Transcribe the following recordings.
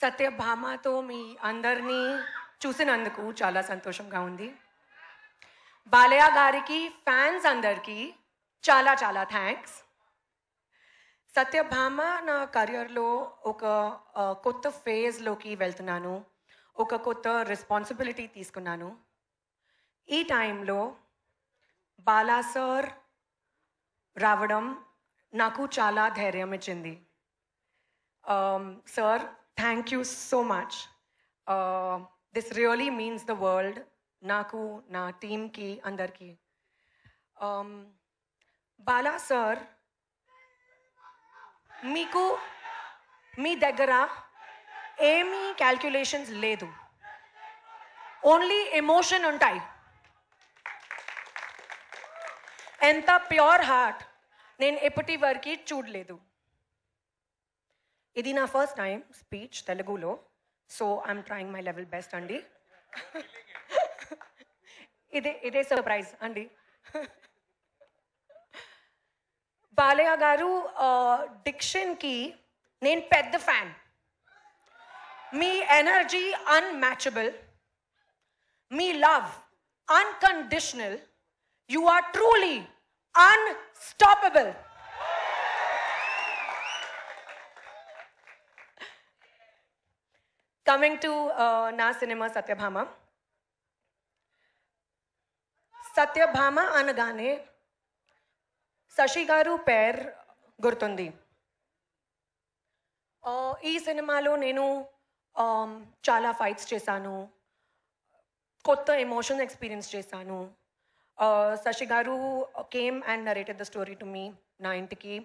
సత్యభామతో మీ అందరినీ చూసినందుకు చాలా సంతోషంగా ఉంది. బాలయ్య గారికి ఫ్యాన్స్ అందరికీ చాలా చాలా థ్యాంక్స్. సత్యభామ నా కెరియర్లో ఒక కొత్త ఫేజ్లోకి వెళ్తున్నాను, ఒక కొత్త రెస్పాన్సిబిలిటీ తీసుకున్నాను. ఈ టైంలో బాలా సార్ రావడం నాకు చాలా ధైర్యం ఇచ్చింది. Sir, thank you so much. This really means the world నాకు, నా టీమ్కి, అందరికీ. బాలా సార్, మీకు మీ దగ్గర ఏమీ క్యాల్కులేషన్స్ లేదు, ఓన్లీ ఎమోషన్ ఉంటాయి. ఎంత ప్యూర్ హార్ట్ నేను ఎప్పటి వరకు చూడలేదు. ఇది నా ఫస్ట్ టైం స్పీచ్ తెలుగులో, so I'm trying my level best అండి. ఇదే సర్ప్రైజ్ అండి. బాలయ్య గారు డిక్షన్కి నేను పెద్ద ఫ్యాన్. మీ ఎనర్జీ అన్మ్యాచబుల్, మీ love unconditional. You are truly unstoppable. Coming to నా సినిమా సత్యభామ. సత్యభామ అనగానే శశి గారు పేరు గుర్తుంది. ఈ సినిమాలో నేను చాలా ఫైట్స్ చేశాను, కొత్త ఎమోషన్ ఎక్స్పీరియన్స్ చేశాను. శశి గారు came and narrated the story to me నా ఇంటికి.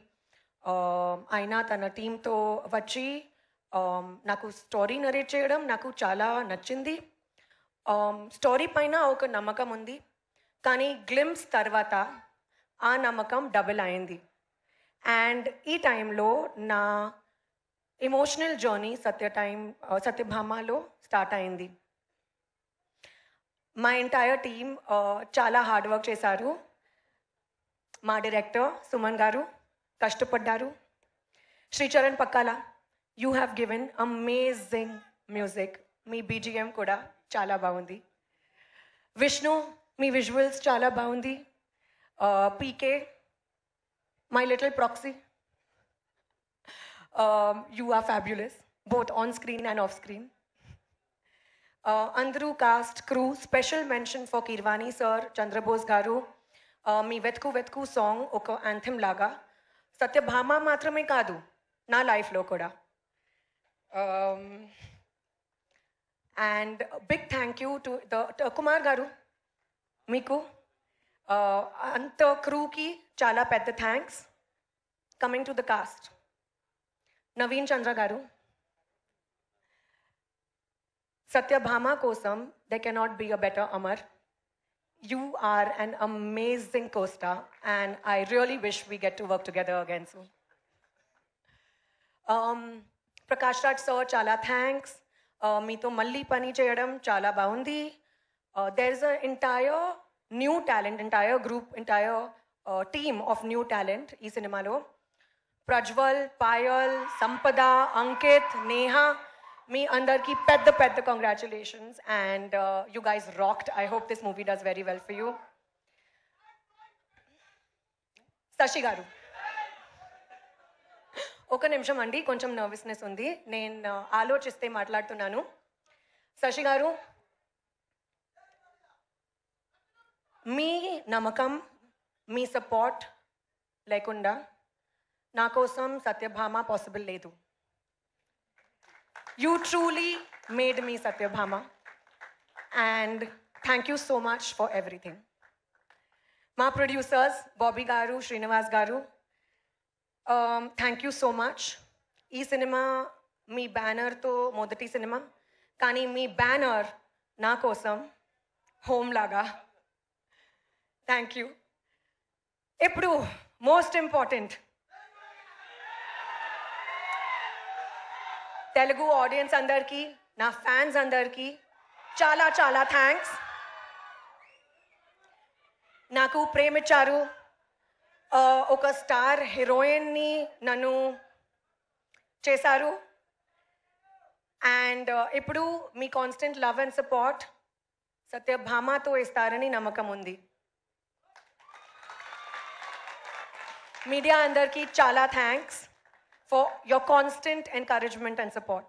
ఆయన తన టీంతో వచ్చి నాకు స్టోరీ నరేట్ చేయడం నాకు చాలా నచ్చింది. స్టోరీ పైన ఒక నమ్మకం ఉంది, కానీ గ్లిమ్స్ తర్వాత ఆ నమ్మకం డబుల్ అయింది. అండ్ ఈ టైంలో నా ఎమోషనల్ జర్నీ సత్యభామలో స్టార్ట్ అయింది. మా ఎంటైర్ టీమ్ చాలా హార్డ్ వర్క్ చేశారు. మా డైరెక్టర్ సుమన్ గారు కష్టపడ్డారు. Sricharan Pakkala, you have given amazing music. మీ బీజిఎం కూడా చాలా బాగుంది. విష్ణు, మీ విజువల్స్ చాలా బాగుంది. PK, my little proxy, you are fabulous both on screen and off screen. అందరూ cast, crew, special mention for Keeravani sir, Chandrabose గారు. మీ వెతుకు వెతుకు సాంగ్ ఒక యాంథమ్ లాగా సత్యభామ మాత్రమే కాదు, నా లైఫ్లో కూడా. And big thank you to the Kumar గారు, మీకు అంత క్రూకి చాలా పెద్ద thanks. Coming to the cast, Naveen Chandra గారు, సత్యభామ కోసం there cannot be a better Amar. You are an amazing co-star and I really wish we get to work together again soon. Prakash Raj sir, chala thanks. Meeto malli pani cheyadam chala baundi. There's an entire new talent, entire group, entire team of new talent ee cinemalo. Prajwal, Payal, Sampada, Ankit, Neha, మీ అందరికీ పెద్ద పెద్ద congratulations. And you guys rocked. I hope this movie does very well for you. Sashi garu, ఒక నిమిషం అండి, కొంచెం nervousness ఉంది, నేను ఆలోచిస్తే మాట్లాడుతున్నాను. శశి గారు, మీ నమ్మకం, మీ సపోర్ట్ లేకుండా నా కోసం సత్యభామ పాసిబుల్ లేదు. You truly made me Satyabhama and thank you so much for everything. My producers, Bobby Garu, Srinivas Garu, thank you so much. Ee cinema మీ బ్యానర్తో మొదటి సినిమా, కానీ మీ బ్యానర్ నా కోసం హోమ్ లాగా. Thank you. ఇప్పుడు మోస్ట్ ఇంపార్టెంట్, తెలుగు ఆడియన్స్ అందరికీ, నా fans అందరికీ చాలా చాలా థ్యాంక్స్. నాకు ప్రేమించారు, ఒక స్టార్ హీరోయిన్ని నన్ను చేశారు. అండ్ ఇప్పుడు మీ కాన్స్టెంట్ లవ్ అండ్ సపోర్ట్ సత్యభామతో ఇస్తారని నమ్మకం ఉంది. మీడియా అందరికీ చాలా thanks for your constant encouragement and support.